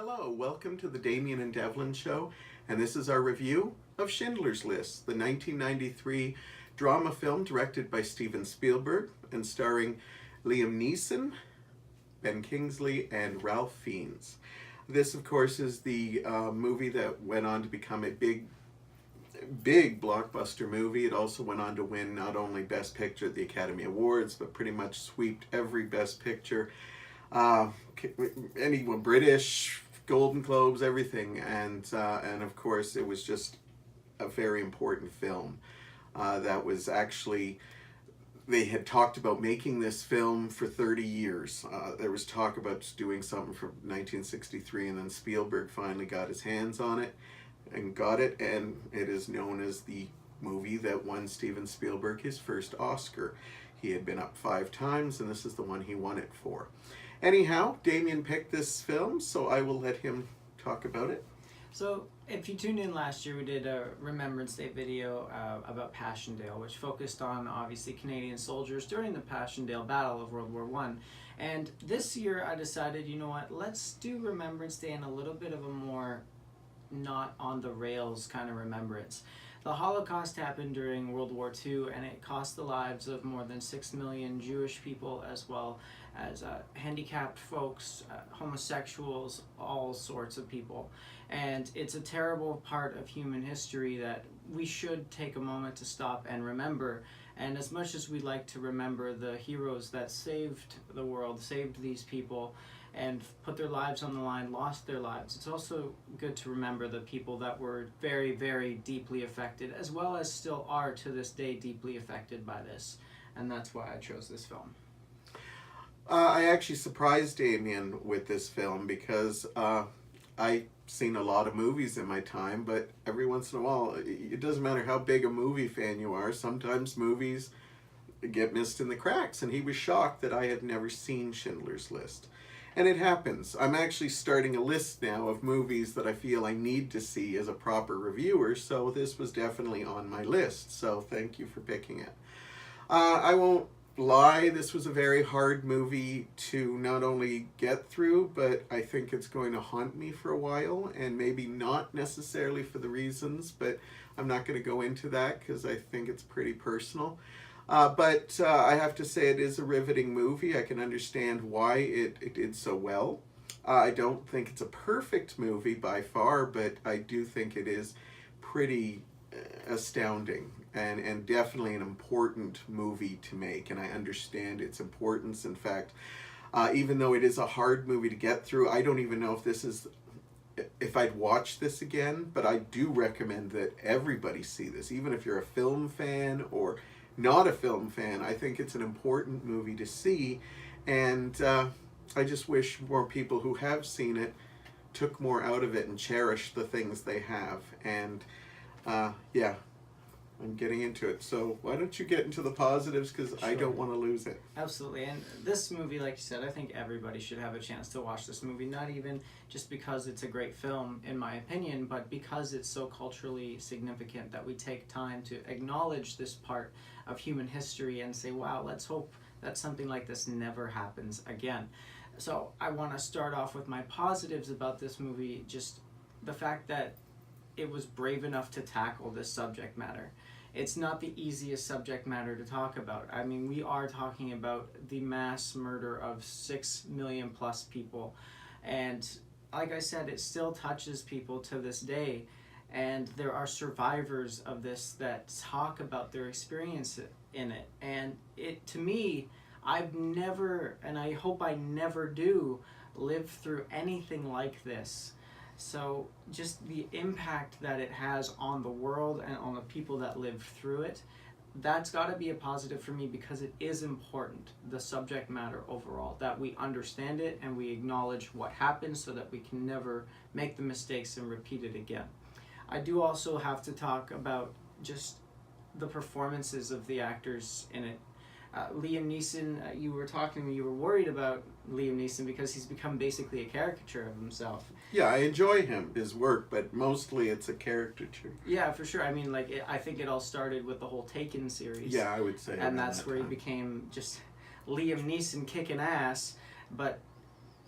Hello, welcome to the Damian and Devlin show, and this is our review of Schindler's List, the 1993 drama film directed by Steven Spielberg and starring Liam Neeson, Ben Kingsley, and Ralph Fiennes. This, of course, is the movie that went on to become a big blockbuster movie. It also went on to win not only Best Picture at the Academy Awards, but pretty much swept every Best Picture. Anyone British, Golden Globes, everything, and of course it was just a very important film. That was actually, they had talked about making this film for 30 years. There was talk about doing something from 1963, and then Spielberg finally got his hands on it and got it, and it is known as the movie that won Steven Spielberg his first Oscar. He had been up 5 times, and this is the one he won it for. Anyhow, Damian picked this film, so I will let him talk about it. So, if you tuned in last year, we did a Remembrance Day video about Passchendaele, which focused on, obviously, Canadian soldiers during the Passchendaele Battle of World War I. And this year, I decided, you know what, let's do Remembrance Day in a little bit of a more not on the rails kind of remembrance. The Holocaust happened during World War II, and it cost the lives of more than 6 million Jewish people, as well as handicapped folks, homosexuals, all sorts of people. And it's a terrible part of human history that we should take a moment to stop and remember. And as much as we like to remember the heroes that saved the world, saved these people, and put their lives on the line, lost their lives, it's also good to remember the people that were very, very deeply affected, as well as still are to this day deeply affected by this. And that's why I chose this film. I actually surprised Damian with this film because I've seen a lot of movies in my time, but every once in a while, it doesn't matter how big a movie fan you are, sometimes movies get missed in the cracks, and he was shocked that I had never seen Schindler's List. And it happens. I'm actually starting a list now of movies that I feel I need to see as a proper reviewer, so this was definitely on my list, so thank you for picking it. I won't lie, this was a very hard movie to not only get through, but I think it's going to haunt me for a while, and maybe not necessarily for the reasons, but I'm not going to go into that because I think it's pretty personal. But I have to say it is a riveting movie. I can understand why it did so well. I don't think it's a perfect movie by far, but I do think it is pretty astounding and definitely an important movie to make, and I understand its importance. In fact, even though it is a hard movie to get through, I don't even know if I'd watch this again, but I do recommend that everybody see this, even if you're a film fan or not a film fan. I think it's an important movie to see, and I just wish more people who have seen it took more out of it and cherished the things they have. And yeah, I'm getting into it. So why don't you get into the positives, because I don't want to lose it. Absolutely. And this movie, like you said, I think everybody should have a chance to watch this movie, not even just because it's a great film, in my opinion, but because it's so culturally significant that we take time to acknowledge this part of human history and say, wow, let's hope that something like this never happens again. So I want to start off with my positives about this movie, just the fact that it was brave enough to tackle this subject matter. It's not the easiest subject matter to talk about. I mean, we are talking about the mass murder of 6 million plus people. And like I said, it still touches people to this day. And there are survivors of this that talk about their experience in it. And it, to me, I've never, and I hope I never do, live through anything like this. So just the impact that it has on the world and on the people that live through it, that's got to be a positive for me, because it is important, the subject matter overall, that we understand it and we acknowledge what happened so that we can never make the mistakes and repeat it again. I do also have to talk about just the performances of the actors in it. Liam Neeson, you were talking to me, you were worried about Liam Neeson because he's become basically a caricature of himself. Yeah, I enjoy his work, but mostly it's a caricature. Yeah, for sure. I mean, like, I think it all started with the whole Taken series. Yeah, I would say. And that's where he became just Liam Neeson kicking ass. But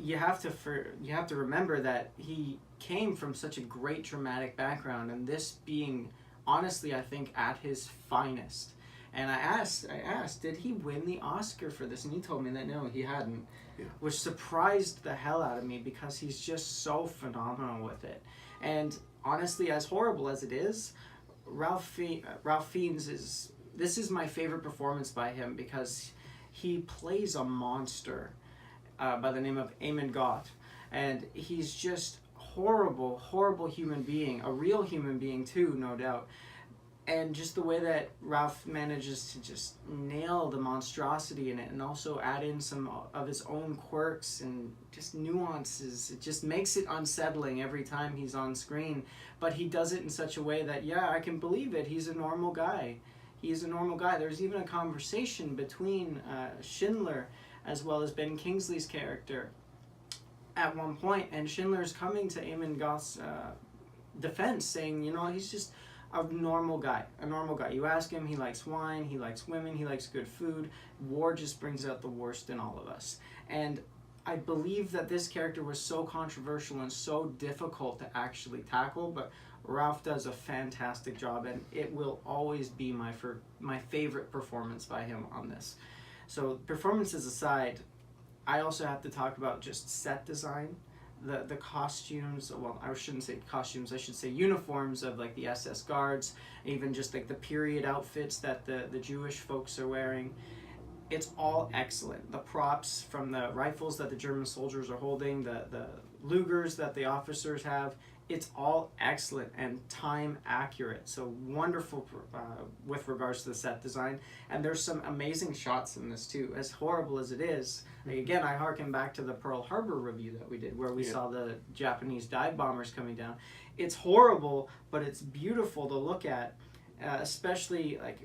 you have to remember that he came from such a great dramatic background, and this being honestly, I think, at his finest. And I asked, did he win the Oscar for this? And he told me that no, he hadn't, Yeah. which surprised the hell out of me because he's just so phenomenal with it. And honestly, as horrible as it is, Ralph Fiennes this is my favorite performance by him because he plays a monster by the name of Eamon Gaunt, and he's just horrible human being, a real human being too, no doubt. And just the way that Ralph manages to just nail the monstrosity in it and also add in some of his own quirks and just nuances, it just makes it unsettling every time he's on screen. But he does it in such a way that, yeah, I can believe it. He's a normal guy. He's a normal guy. There's even a conversation between Schindler as well as Ben Kingsley's character at one point, and Schindler's coming to Eamon Gaunt's defense, saying, he's just a normal guy. You ask him, he likes wine, he likes women, he likes good food. War just brings out the worst in all of us. And I believe that this character was so controversial and so difficult to actually tackle, but Ralph does a fantastic job, and it will always be my favorite performance by him on this. So performances aside, I also have to talk about just set design. The costumes, well, I shouldn't say costumes, I should say uniforms of like the SS guards, even just like the period outfits that the Jewish folks are wearing. It's all excellent. The props from the rifles that the German soldiers are holding, the Lugers that the officers have, it's all excellent and time accurate. So wonderful with regards to the set design. And there's some amazing shots in this too. As horrible as it is, again, I harken back to the Pearl Harbor review that we did where we saw the Japanese dive bombers coming down. It's horrible, but it's beautiful to look at, especially like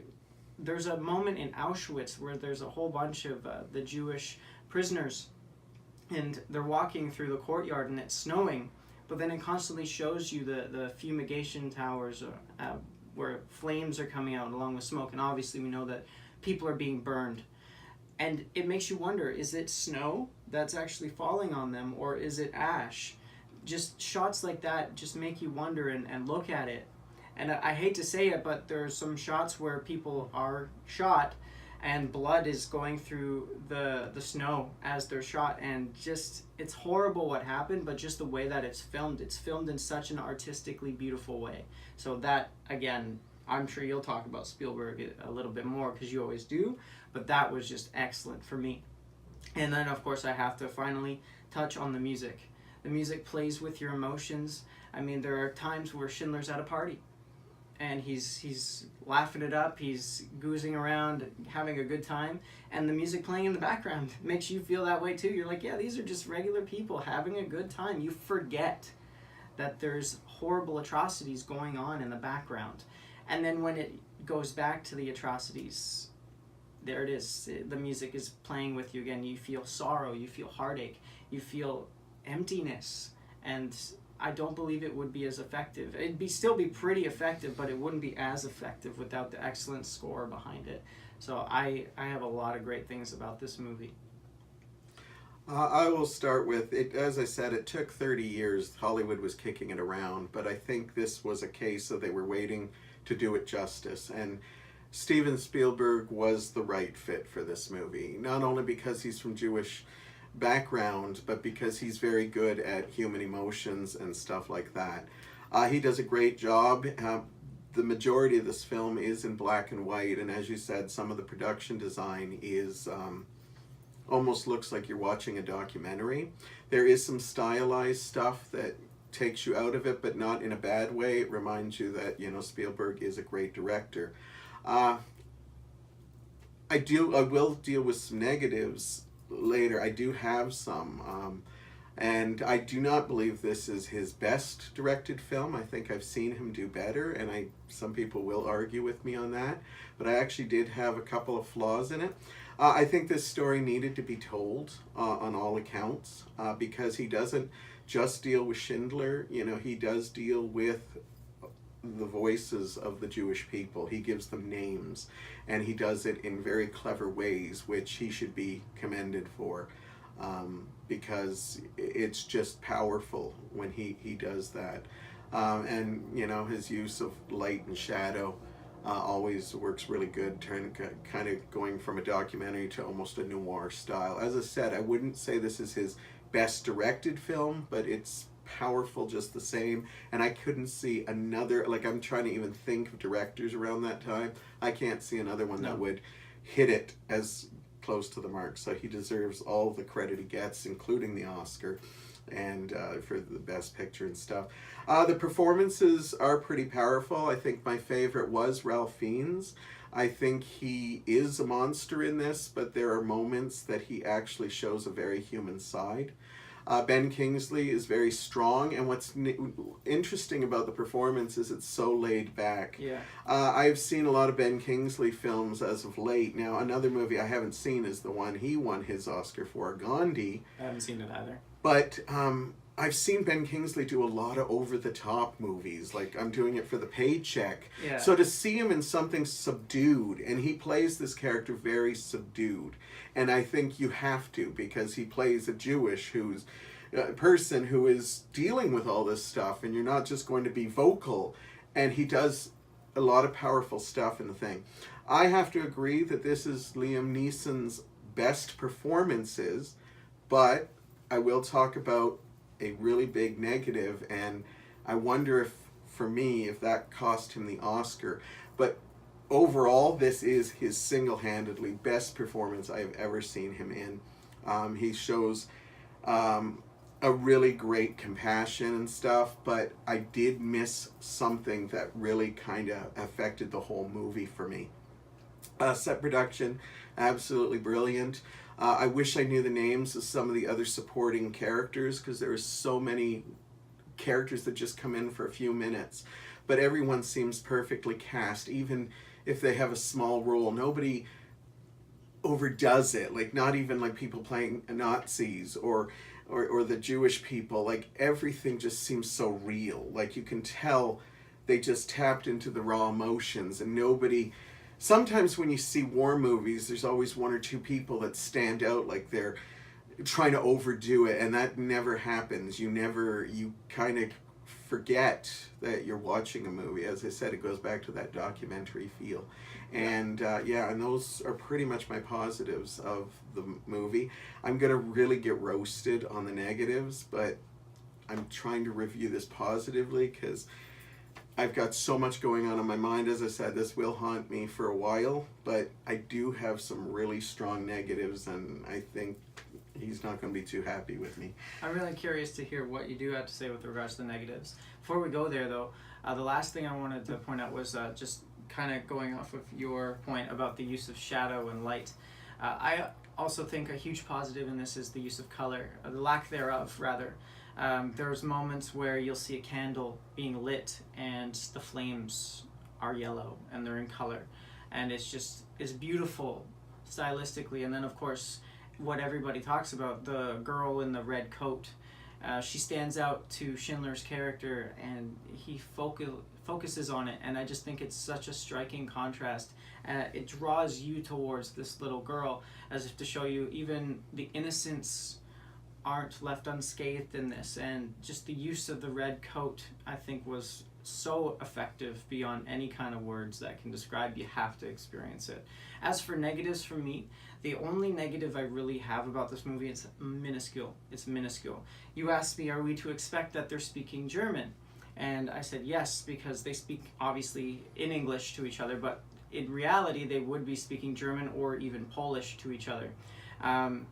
there's a moment in Auschwitz where there's a whole bunch of the Jewish prisoners and they're walking through the courtyard and it's snowing. But then it constantly shows you the fumigation towers where flames are coming out along with smoke. And obviously we know that people are being burned. And it makes you wonder, is it snow that's actually falling on them or is it ash? Just shots like that just make you wonder and look at it. And I hate to say it, but there are some shots where people are shot and blood is going through the snow as they're shot, and just it's horrible what happened, but just the way that it's filmed in such an artistically beautiful way. So that, again, I'm sure you'll talk about Spielberg a little bit more because you always do, but that was just excellent for me. And then of course I have to finally touch on the music. The music plays with your emotions. I mean, there are times where Schindler's at a party and he's laughing it up, he's goozing around, having a good time, and the music playing in the background makes you feel that way too. You're like, yeah, these are just regular people having a good time. You forget that there's horrible atrocities going on in the background. And then when it goes back to the atrocities, there it is. The music is playing with you again. You feel sorrow, you feel heartache, you feel emptiness, and I don't believe it would be as effective. It'd still be pretty effective, but it wouldn't be as effective without the excellent score behind it. So I have a lot of great things about this movie. I will start with it. As I said, it took 30 years. Hollywood was kicking it around, but I think this was a case of they were waiting to do it justice. And Steven Spielberg was the right fit for this movie, not only because he's from Jewish background, but because he's very good at human emotions and stuff like that. He does a great job. The majority of this film is in black and white, and as you said, some of the production design is almost looks like you're watching a documentary. There is some stylized stuff that takes you out of it, but not in a bad way. It reminds you that, Spielberg is a great director. I will deal with some negatives later. I do have some, and I do not believe this is his best directed film. I think I've seen him do better, and some people will argue with me on that, but I actually did have a couple of flaws in it. I think this story needed to be told on all accounts, because he doesn't just deal with Schindler. He does deal with the voices of the Jewish people. He gives them names, and he does it in very clever ways, which he should be commended for. because it's just powerful when he does that. And you know, his use of light and shadow always works really good, kind of going from a documentary to almost a noir style. As I said, I wouldn't say this is his best directed film, but it's powerful just the same. And I couldn't see another, like, I'm trying to even think of directors around that time. I can't see another one that would hit it as close to the mark. So he deserves all the credit he gets, including the Oscar, and for the best picture and stuff. The performances are pretty powerful. I think my favorite was Ralph Fiennes. I think he is a monster in this, but there are moments that he actually shows a very human side. Ben Kingsley is very strong, and what's interesting about the performance is it's so laid back. Yeah. I've seen a lot of Ben Kingsley films as of late. Now, another movie I haven't seen is the one he won his Oscar for, Gandhi. I haven't seen it either. But I've seen Ben Kingsley do a lot of over-the-top movies. Like, I'm doing it for the paycheck. Yeah. So to see him in something subdued, and he plays this character very subdued. And I think you have to, because he plays a Jewish person who is dealing with all this stuff, and you're not just going to be vocal. And he does a lot of powerful stuff in the thing. I have to agree that this is Liam Neeson's best performances, but I will talk about a really big negative, and I wonder if, for me, if that cost him the Oscar. But overall, this is his single-handedly best performance I have ever seen him in. He shows a really great compassion and stuff, but I did miss something that really kind of affected the whole movie for me. Set production, absolutely brilliant. I wish I knew the names of some of the other supporting characters, because there are so many characters that just come in for a few minutes. But everyone seems perfectly cast, even if they have a small role. Nobody overdoes it. Like, not even like people playing Nazis or the Jewish people. Like, everything just seems so real. Like, you can tell they just tapped into the raw emotions, and nobody... Sometimes when you see war movies, there's always one or two people that stand out, like they're trying to overdo it, and that never happens. You kind of forget that you're watching a movie. As I said, it goes back to that documentary feel. And and those are pretty much my positives of the movie. I'm going to really get roasted on the negatives, but I'm trying to review this positively, because I've got so much going on in my mind. As I said, this will haunt me for a while, but I do have some really strong negatives, and I think he's not going to be too happy with me. I'm really curious to hear what you do have to say with regards to the negatives. Before we go there, though, the last thing I wanted to point out was just kind of going off of your point about the use of shadow and light. I also think a huge positive in this is the use of color, the lack thereof, rather. There's moments where you'll see a candle being lit and the flames are yellow and they're in color, and it's beautiful stylistically. And then, of course, what everybody talks about, the girl in the red coat, she stands out to Schindler's character, and he focuses on it, and I just think it's such a striking contrast. It draws you towards this little girl, as if to show you even the innocence aren't left unscathed in this. And just the use of the red coat, I think, was so effective beyond any kind of words that can describe. You have to experience it. As for negatives for me, the only negative I really have about this movie, it's minuscule. You asked me, are we to expect that they're speaking German? And I said yes, because they speak obviously in English to each other, but in reality they would be speaking German or even Polish to each other.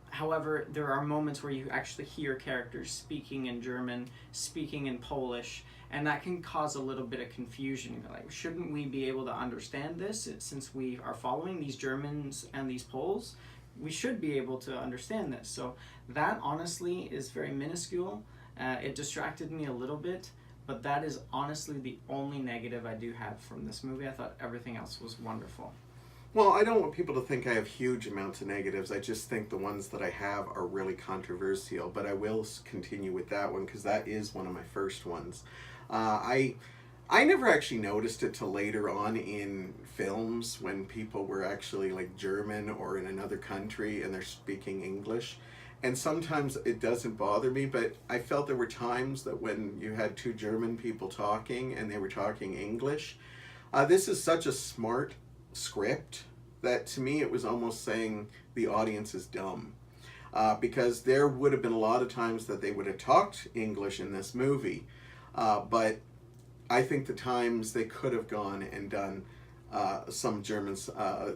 However, there are moments where you actually hear characters speaking in German, speaking in Polish, and that can cause a little bit of confusion. Like, shouldn't we be able to understand this since we are following these Germans and these Poles? We should be able to understand this. So that honestly is very minuscule. It distracted me a little bit, but that is honestly the only negative I do have from this movie. I thought everything else was wonderful. Well, I don't want people to think I have huge amounts of negatives. I just think the ones that I have are really controversial, but I will continue with that one because that is one of my first ones. I I never actually noticed it till later on in films when people were actually like German or in another country and they're speaking English. And sometimes it doesn't bother me, but I felt there were times that when you had two German people talking and they were talking English, this is such a smart script that to me it was almost saying the audience is dumb. Because there would have been a lot of times that they would have talked English in this movie, but I think the times they could have gone and done some German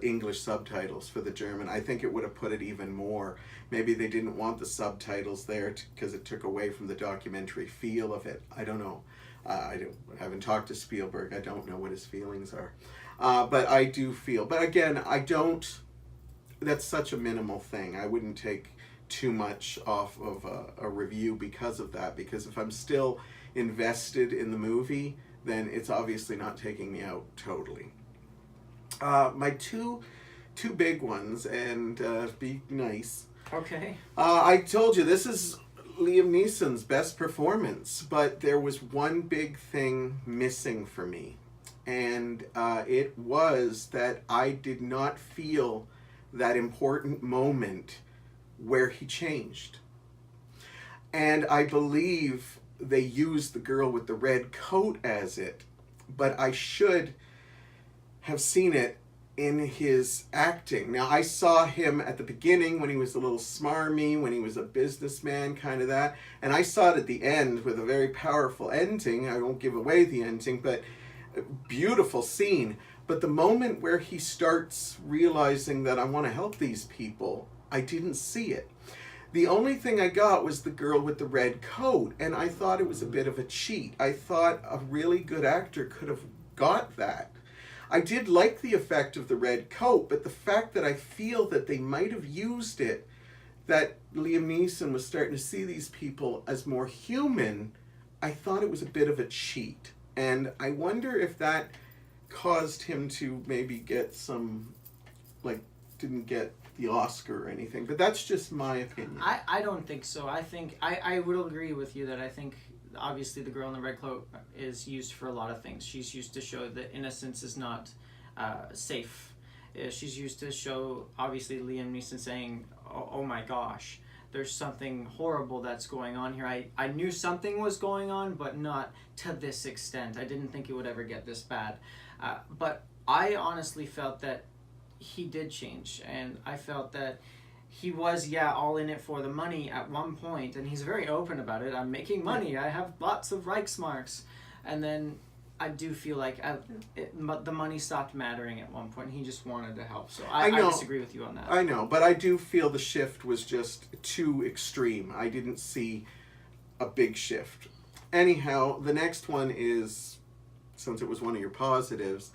English subtitles for the German. I think it would have put it even more. Maybe they didn't want the subtitles there because it took away from the documentary feel of it. I don't know. I haven't talked to Spielberg. I don't know what his feelings are. But I do feel. But again, I don't. That's such a minimal thing. I wouldn't take too much off of a review because of that. Because if I'm still invested in the movie, then it's obviously not taking me out totally. My two big ones, and be nice. Okay. I told you this is Liam Neeson's best performance, but there was one big thing missing for me, and it was that I did not feel that important moment where he changed. And I believe they used the girl with the red coat as it, but I should have seen it in his acting. Now, I saw him at the beginning when he was a little smarmy, when he was a businessman, kind of that, and I saw it at the end with a very powerful ending. I won't give away the ending, but beautiful scene. But the moment where he starts realizing that I want to help these people, I didn't see it. The only thing I got was the girl with the red coat, and I thought it was a bit of a cheat. I thought a really good actor could have got that. I did like the effect of the red coat, but the fact that I feel that they might have used it, that Liam Neeson was starting to see these people as more human, I thought it was a bit of a cheat. And I wonder if that caused him to maybe get some, didn't get the Oscar or anything. But that's just my opinion. I don't think so. I think, I will agree with you that I think obviously the girl in the red cloak is used for a lot of things. She's used to show that innocence is not safe. She's used to show, obviously, Liam Neeson saying, oh my gosh, there's something horrible that's going on here. I knew something was going on, but not to this extent. I didn't think it would ever get this bad. But I honestly felt that he did change, and I felt that he was, all in it for the money at one point, and he's very open about it. I'm making money. I have lots of Reichsmarks. And then I do feel like the money stopped mattering at one point. He just wanted to help. So I disagree with you on that. I know, but I do feel the shift was just too extreme. I didn't see a big shift. Anyhow, the next one is, since it was one of your positives,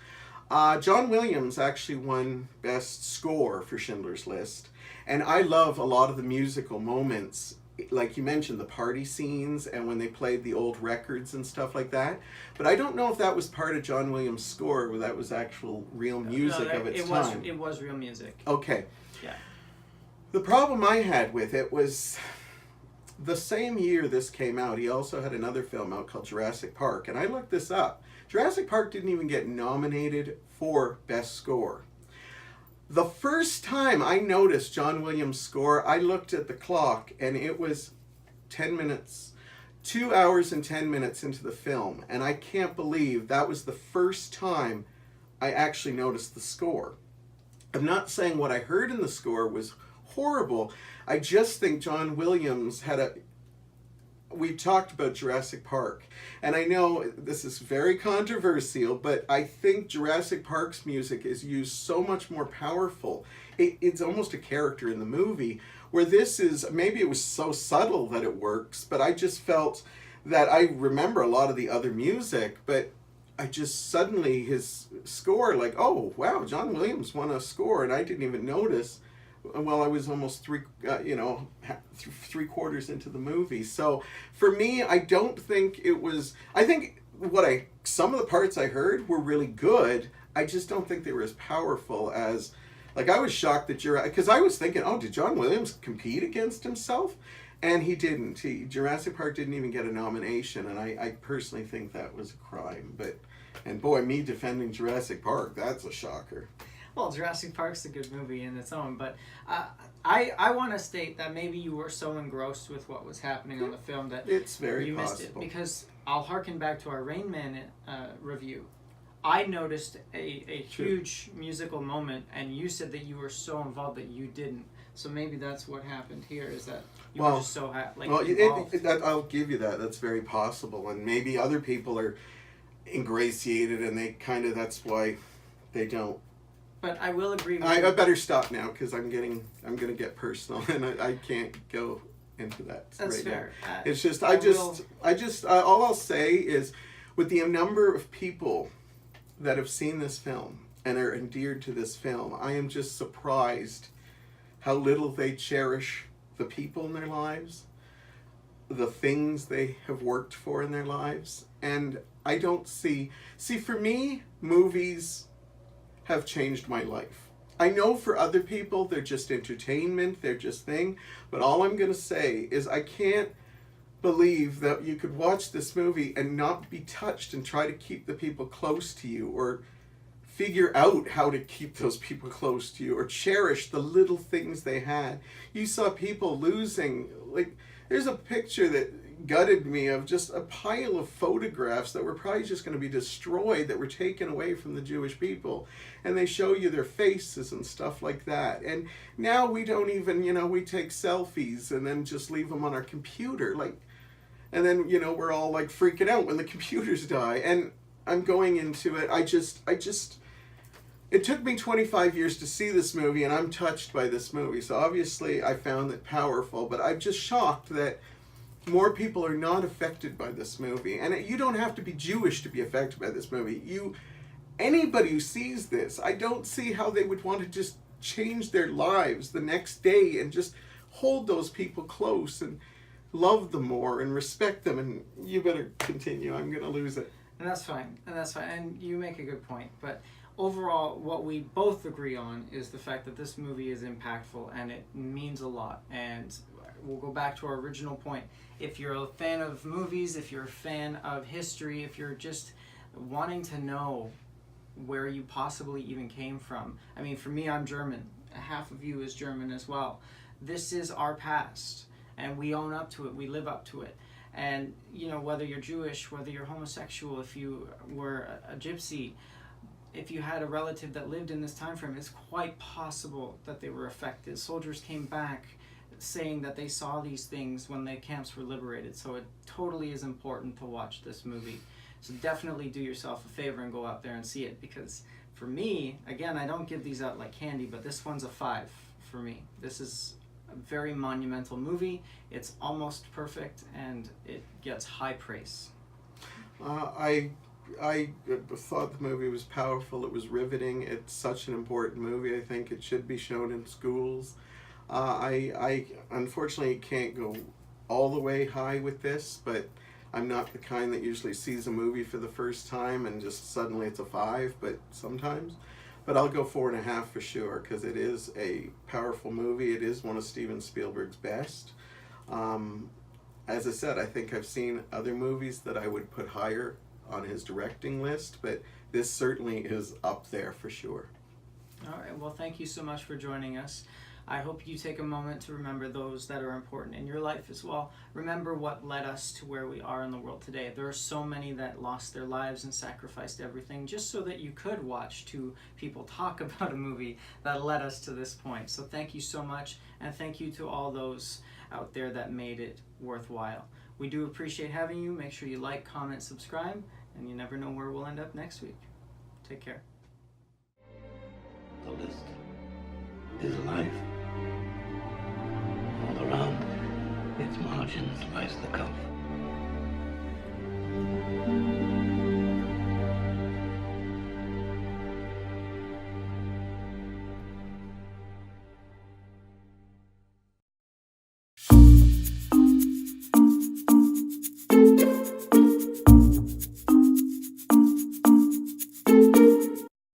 John Williams actually won Best Score for Schindler's List. And I love a lot of the musical moments, like you mentioned, the party scenes and when they played the old records and stuff like that. But I don't know if that was part of John Williams' score or that was actual real music of its time. It was real music. Okay. Yeah. The problem I had with it was the same year this came out, he also had another film out called Jurassic Park. And I looked this up. Jurassic Park didn't even get nominated for Best Score. The first time I noticed John Williams' score, I looked at the clock and it was 10 minutes, 2 hours and 10 minutes into the film. And I can't believe that was the first time I actually noticed the score. I'm not saying what I heard in the score was horrible. I just think John Williams had we talked about Jurassic Park, and I know this is very controversial, but I think Jurassic Park's music is used so much more powerful. It's almost a character in the movie, where this is, maybe it was so subtle that it works, but I just felt that I remember a lot of the other music, but I just suddenly, his score, like, oh, wow, John Williams won a score, and I didn't even notice. Well, I was almost three quarters into the movie. So for me, I don't think it was, I think some of the parts I heard were really good. I just don't think they were as powerful as, I was shocked that because I was thinking, oh, did John Williams compete against himself? And he didn't. Jurassic Park didn't even get a nomination, and I personally think that was a crime. And boy, me defending Jurassic Park, that's a shocker. Well, Jurassic Park's a good movie in its own, but I want to state that maybe you were so engrossed with what was happening on the film that it's very you missed possible. it. Because I'll harken back to our Rain Man review. I noticed a huge musical moment, and you said that you were so involved that you didn't. So maybe that's what happened here, is that you were just so involved. I'll give you that. That's very possible. And maybe other people are ingratiated, and they kind of, that's why they don't. But I will agree with I better stop now, because I'm going to get personal, and I can't go into that. That's right fair. Now. It's just, all I'll say is, with the number of people that have seen this film and are endeared to this film, I am just surprised how little they cherish the people in their lives, the things they have worked for in their lives. And I don't see for me, movies have changed my life. I know for other people, they're just entertainment, they're just thing, but all I'm going to say is I can't believe that you could watch this movie and not be touched and try to keep the people close to you, or figure out how to keep those people close to you, or cherish the little things they had. You saw people losing, like, there's a picture that gutted me of just a pile of photographs that were probably just going to be destroyed, that were taken away from the Jewish people, and they show you their faces and stuff like that. And now we don't even, we take selfies and then just leave them on our computer, like, and then, we're all like freaking out when the computers die. And I'm going into it, it took me 25 years to see this movie, and I'm touched by this movie. So obviously I found it powerful, but I'm just shocked that more people are not affected by this movie. And you don't have to be Jewish to be affected by this movie. Anybody who sees this, I don't see how they would want to just change their lives the next day and just hold those people close and love them more and respect them. And you better continue. I'm going to lose it. And that's fine. And you make a good point. But overall, what we both agree on is the fact that this movie is impactful and it means a lot. And we'll go back to our original point. If you're a fan of movies, if you're a fan of history, if you're just wanting to know where you possibly even came from. I mean, for me, I'm German. Half of you is German as well. This is our past, and we own up to it. We live up to it. And, whether you're Jewish, whether you're homosexual, if you were a gypsy, if you had a relative that lived in this time frame, it's quite possible that they were affected. Soldiers came back saying that they saw these things when the camps were liberated. So it totally is important to watch this movie. So definitely do yourself a favor and go out there and see it, because for me, again, I don't give these out like candy, but this one's a 5 for me. This is a very monumental movie. It's almost perfect, and it gets high praise. I thought the movie was powerful. It was riveting. It's such an important movie. I think it should be shown in schools. I unfortunately can't go all the way high with this, but I'm not the kind that usually sees a movie for the first time and just suddenly it's a 5, but sometimes. But I'll go 4.5 for sure, because it is a powerful movie. It is one of Steven Spielberg's best. As I said, I think I've seen other movies that I would put higher on his directing list, but this certainly is up there for sure. All right, well, thank you so much for joining us. I hope you take a moment to remember those that are important in your life as well. Remember what led us to where we are in the world today. There are so many that lost their lives and sacrificed everything just so that you could watch two people talk about a movie that led us to this point. So thank you so much, and thank you to all those out there that made it worthwhile. We do appreciate having you. Make sure you like, comment, subscribe, and you never know where we'll end up next week. Take care. The list is life. All around its margins lies the gulf.